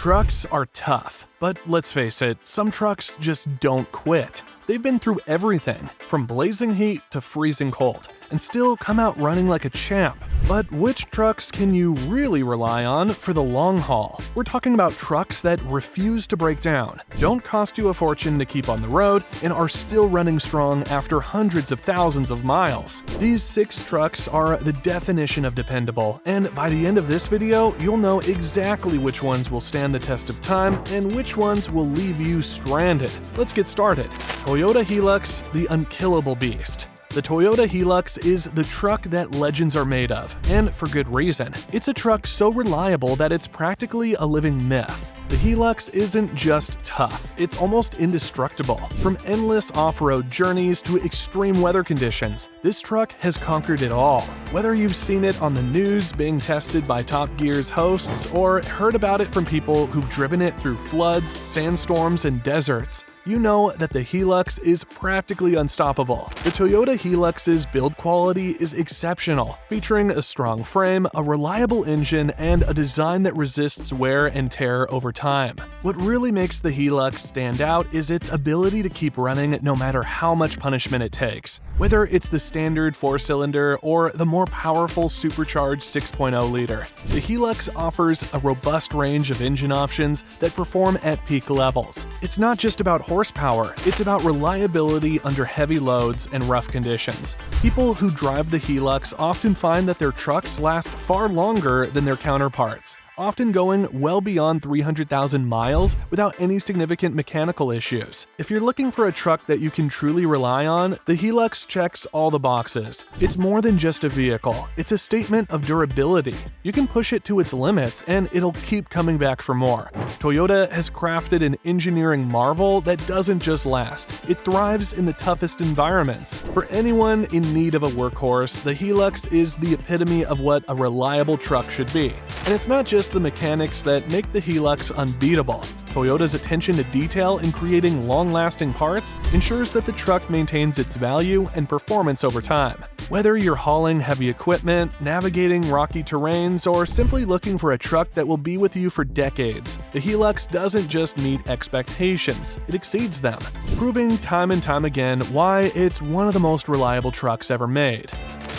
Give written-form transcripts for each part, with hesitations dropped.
Trucks are tough, but let's face it, some trucks just don't quit. They've been through everything, from blazing heat to freezing cold, and still come out running like a champ. But which trucks can you really rely on for the long haul? We're talking about trucks that refuse to break down, don't cost you a fortune to keep on the road, and are still running strong after hundreds of thousands of miles. These 6 trucks are the definition of dependable, and by the end of this video, you'll know exactly which ones will stand the test of time and which ones will leave you stranded. Let's get started. Toyota Hilux, the unkillable beast. The Toyota Hilux is the truck that legends are made of, and for good reason. It's a truck so reliable that it's practically a living myth. The Hilux isn't just tough, it's almost indestructible. From endless off-road journeys to extreme weather conditions, this truck has conquered it all. Whether you've seen it on the news being tested by Top Gear's hosts, or heard about it from people who've driven it through floods, sandstorms, and deserts, you know that the Hilux is practically unstoppable. The Toyota Hilux's build quality is exceptional, featuring a strong frame, a reliable engine, and a design that resists wear and tear over time. What really makes the Hilux stand out is its ability to keep running no matter how much punishment it takes. Whether it's the standard 4-cylinder or the more powerful supercharged 6.0-liter, the Hilux offers a robust range of engine options that perform at peak levels. It's not just about horsepower, it's about reliability under heavy loads and rough conditions. People who drive the Hilux often find that their trucks last far longer than their counterparts, often going well beyond 300,000 miles without any significant mechanical issues. If you're looking for a truck that you can truly rely on, the Hilux checks all the boxes. It's more than just a vehicle, it's a statement of durability. You can push it to its limits and it'll keep coming back for more. Toyota has crafted an engineering marvel that doesn't just last, it thrives in the toughest environments. For anyone in need of a workhorse, the Hilux is the epitome of what a reliable truck should be. And it's not just the mechanics that make the Hilux unbeatable. Toyota's attention to detail in creating long-lasting parts ensures that the truck maintains its value and performance over time. Whether you're hauling heavy equipment, navigating rocky terrains, or simply looking for a truck that will be with you for decades, the Hilux doesn't just meet expectations, it exceeds them, proving time and time again why it's one of the most reliable trucks ever made.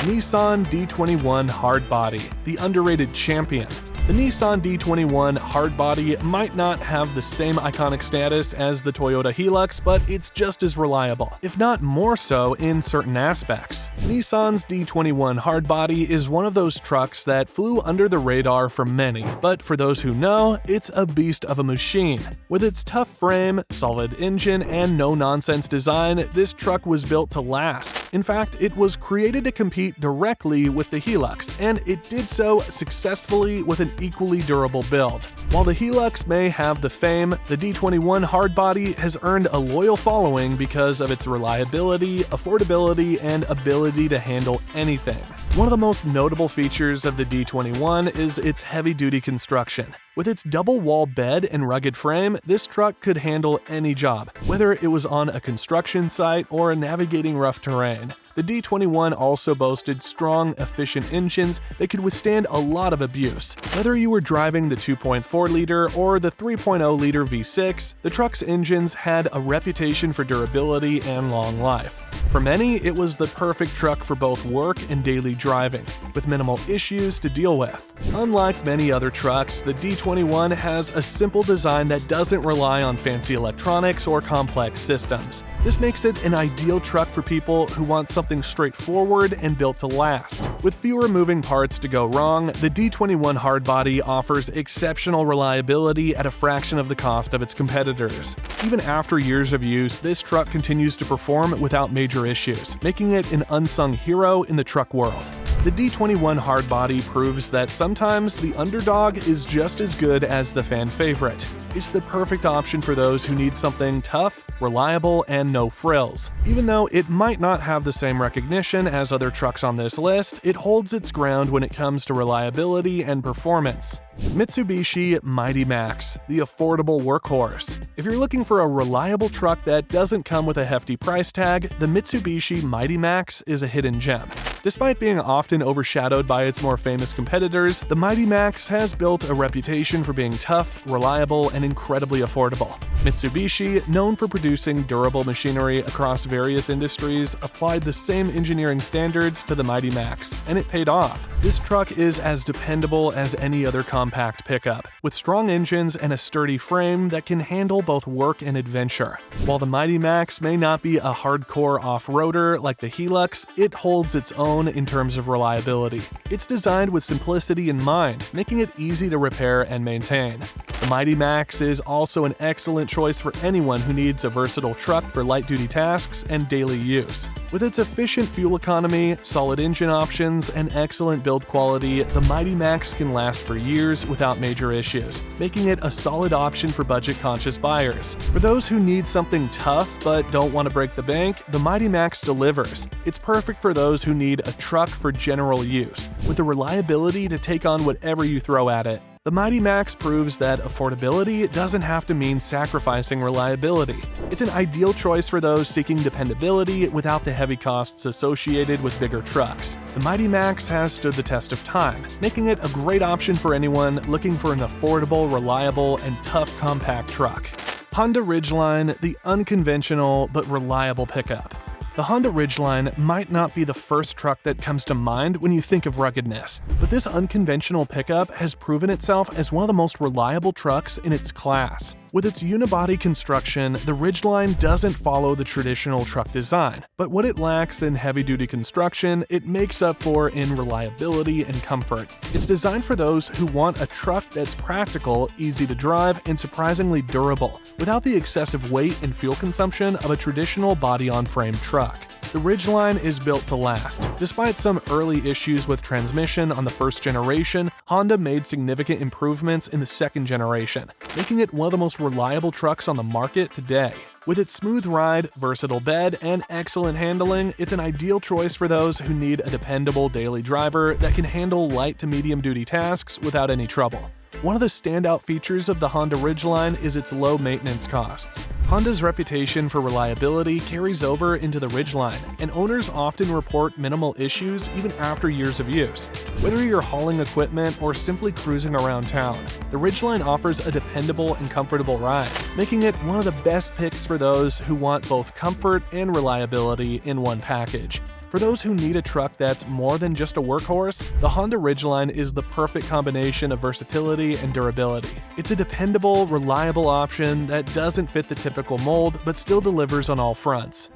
Nissan D21 Hardbody, the underrated champion. The Nissan D21 Hardbody might not have the same iconic status as the Toyota Hilux, but it's just as reliable, if not more so in certain aspects. Nissan's D21 Hardbody is one of those trucks that flew under the radar for many, but for those who know, it's a beast of a machine. With its tough frame, solid engine, and no-nonsense design, this truck was built to last. In fact, it was created to compete directly with the Hilux, and it did so successfully with an equally durable build. While the Hilux may have the fame, the D21 Hardbody has earned a loyal following because of its reliability, affordability, and ability to handle anything. One of the most notable features of the D21 is its heavy-duty construction. With its double-wall bed and rugged frame, this truck could handle any job, whether it was on a construction site or navigating rough terrain. The D21 also boasted strong, efficient engines that could withstand a lot of abuse. Whether you were driving the 2.4-liter or the 3.0-liter V6, the truck's engines had a reputation for durability and long life. For many, it was the perfect truck for both work and daily driving, with minimal issues to deal with. Unlike many other trucks, the D21 has a simple design that doesn't rely on fancy electronics or complex systems. This makes it an ideal truck for people who want something straightforward and built to last. With fewer moving parts to go wrong, the D21 Hardbody offers exceptional reliability at a fraction of the cost of its competitors. Even after years of use, this truck continues to perform without major issues, making it an unsung hero in the truck world. The D21 Hardbody proves that sometimes the underdog is just as good as the fan favorite. It's the perfect option for those who need something tough, reliable, and no frills. Even though it might not have the same recognition as other trucks on this list, it holds its ground when it comes to reliability and performance. Mitsubishi Might Max, the affordable workhorse. If you're looking for a reliable truck that doesn't come with a hefty price tag, the Mitsubishi Might Max is a hidden gem. Despite being often overshadowed by its more famous competitors, the Mighty Max has built a reputation for being tough, reliable, and incredibly affordable. Mitsubishi, known for producing durable machinery across various industries, applied the same engineering standards to the Mighty Max, and it paid off. This truck is as dependable as any other compact pickup, with strong engines and a sturdy frame that can handle both work and adventure. While the Mighty Max may not be a hardcore off-roader like the Hilux, it holds its own in terms of reliability. It's designed with simplicity in mind, making it easy to repair and maintain. The Mighty Max is also an excellent choice for anyone who needs a versatile truck for light-duty tasks and daily use. With its efficient fuel economy, solid engine options, and excellent build quality, the Mighty Max can last for years without major issues, making it a solid option for budget-conscious buyers. For those who need something tough but don't want to break the bank, the Mighty Max delivers. It's perfect for those who need a truck for general use, with the reliability to take on whatever you throw at it. The Mighty Max proves that affordability doesn't have to mean sacrificing reliability. It's an ideal choice for those seeking dependability without the heavy costs associated with bigger trucks. The Mighty Max has stood the test of time, making it a great option for anyone looking for an affordable, reliable, and tough compact truck. Honda Ridgeline, the unconventional but reliable pickup. The Honda Ridgeline might not be the first truck that comes to mind when you think of ruggedness, but this unconventional pickup has proven itself as one of the most reliable trucks in its class. With its unibody construction, the Ridgeline doesn't follow the traditional truck design, but what it lacks in heavy-duty construction, it makes up for in reliability and comfort. It's designed for those who want a truck that's practical, easy to drive, and surprisingly durable, without the excessive weight and fuel consumption of a traditional body-on-frame truck. The Ridgeline is built to last. Despite some early issues with transmission on the first generation, Honda made significant improvements in the second generation, making it one of the most reliable trucks on the market today. With its smooth ride, versatile bed, and excellent handling, it's an ideal choice for those who need a dependable daily driver that can handle light to medium-duty tasks without any trouble. One of the standout features of the Honda Ridgeline is its low maintenance costs. Honda's reputation for reliability carries over into the Ridgeline, and owners often report minimal issues even after years of use. Whether you're hauling equipment or simply cruising around town, the Ridgeline offers a dependable and comfortable ride, making it one of the best picks for those who want both comfort and reliability in one package. For those who need a truck that's more than just a workhorse, the Honda Ridgeline is the perfect combination of versatility and durability. It's a dependable, reliable option that doesn't fit the typical mold but still delivers on all fronts.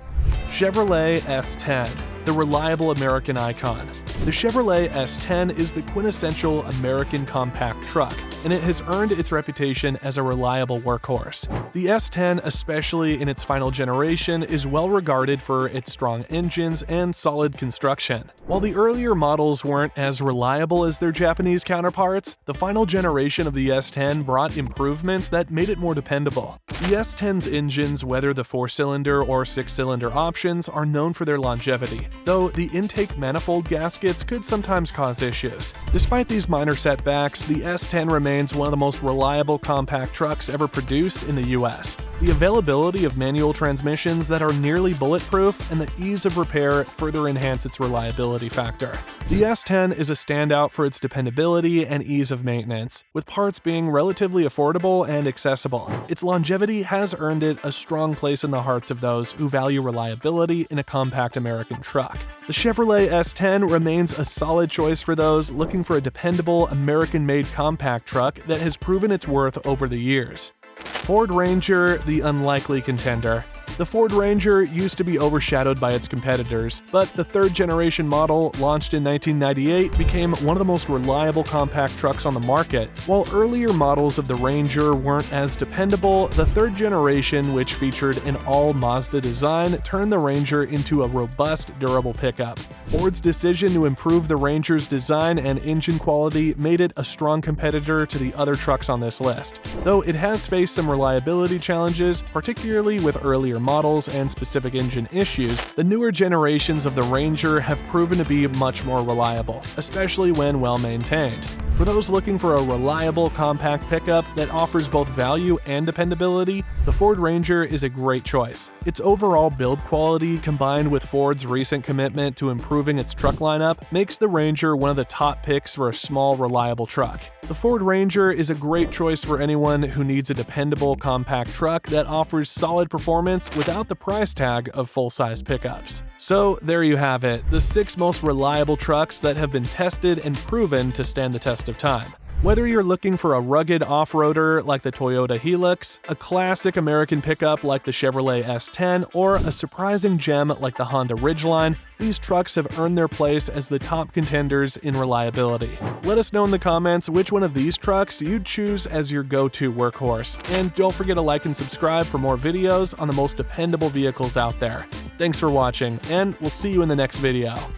Chevrolet S10, the reliable American icon. The Chevrolet S10 is the quintessential American compact truck, and it has earned its reputation as a reliable workhorse. The S10, especially in its final generation, is well regarded for its strong engines and solid construction. While the earlier models weren't as reliable as their Japanese counterparts, the final generation of the S10 brought improvements that made it more dependable. The S10's engines, whether the 4-cylinder or 6-cylinder options, are known for their longevity, though the intake manifold gaskets could sometimes cause issues. Despite these minor setbacks, the S10 remains one of the most reliable compact trucks ever produced in the US. The availability of manual transmissions that are nearly bulletproof and the ease of repair further enhance its reliability factor. The S10 is a standout for its dependability and ease of maintenance, with parts being relatively affordable and accessible. Its longevity has earned it a strong place in the hearts of those who value reliability in a compact American truck. The Chevrolet S10 remains a solid choice for those looking for a dependable American-made compact truck that has proven its worth over the years. Ford Ranger, the unlikely contender. The Ford Ranger used to be overshadowed by its competitors, but the third-generation model, launched in 1998, became one of the most reliable compact trucks on the market. While earlier models of the Ranger weren't as dependable, the third generation, which featured an all-Mazda design, turned the Ranger into a robust, durable pickup. Ford's decision to improve the Ranger's design and engine quality made it a strong competitor to the other trucks on this list, though it has faced some reliability challenges, particularly with earlier models models and specific engine issues, the newer generations of the Ranger have proven to be much more reliable, especially when well maintained. For those looking for a reliable compact pickup that offers both value and dependability, the Ford Ranger is a great choice. Its overall build quality, combined with Ford's recent commitment to improving its truck lineup, makes the Ranger one of the top picks for a small, reliable truck. The Ford Ranger is a great choice for anyone who needs a dependable compact truck that offers solid performance without the price tag of full-size pickups. So there you have it, the 6 most reliable trucks that have been tested and proven to stand the test of time. Whether you're looking for a rugged off-roader like the Toyota Hilux, a classic American pickup like the Chevrolet S10, or a surprising gem like the Honda Ridgeline, these trucks have earned their place as the top contenders in reliability. Let us know in the comments which one of these trucks you'd choose as your go-to workhorse. And don't forget to like and subscribe for more videos on the most dependable vehicles out there. Thanks for watching, and we'll see you in the next video.